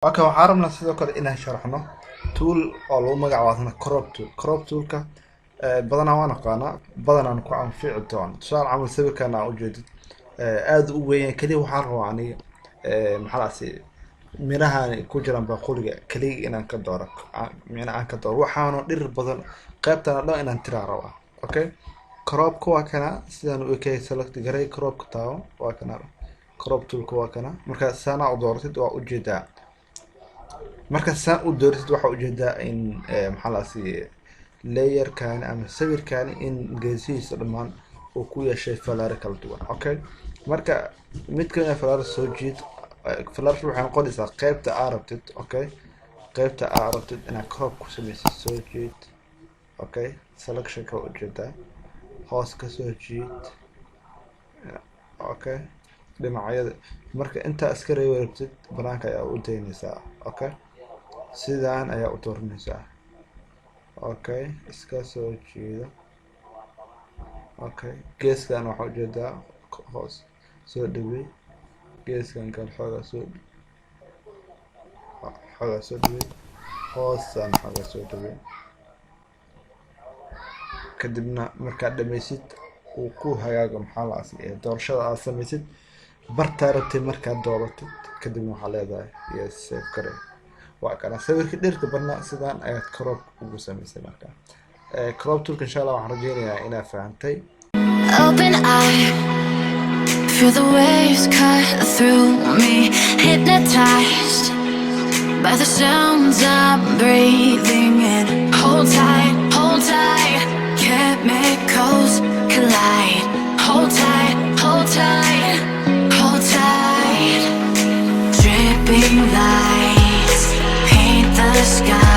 okay waxaan rabnaa sidoo kale inaan sharaxno tool oo lagu magacaabo crop toolka badanaa waan aqaanaa badanaan ku anfici doon tusaale camal sawirkan aan ujeedid aad u weyn kaliya waxaan rabaa aniga maxaa la si mirahan ku jiraan baquliga kaliya inaan ka dooro aan ka dooro waxaanu dhir badan qaybtana dhan inaan tiraa rabaa okay cropka waa kana sidaan u ekay select garay cropka taawo waa kana crop toolka waa kana marka saana u dooratid waa ujeedaa marka saan u dooratid waxa ujeedaa in maxaa la si layer kan ama sawir kan in geesihiisa dhamaan uu ku yeeshay falaare kala duwan okay marka mid kale falaare soo jiid falaare waxay noqonaysaa qaybta aad rabtid okay qaybta aad rabtid inaad crop ku sameysid soo jiid okay selection ka ujeedaa hoos ka soo jiid okay dhinacyada marka inta iska reebtid banaanka ayaa u daynaysaa okay sidaan ayaa u dooranaysaa okay iska soo jiida okay geeskan waxa ujeedaa hoos soo dhawey geeskan kale xoogaa soo dhawey hoosaan xoogaa soo dhawey kadibna markaad dhammaysid uu ku hagaago maxaa la asii doorashada aad samaysid bartaa rabtay markaad dooratid kadibna waxaa leedahay yes save kare waa kana sawirka dhirta badnaa sidaan ayaad crop ugu samaysay markaa crop toolka insha Allah waxaan rajeynayaa inaad fahantay. Open eye, feel the waves cut through me, hypnotized by the sounds I'm breathing in. Hold tight, chemicals collide. Hold tight, hold tight, hold tight. Dripping lights paint the sky.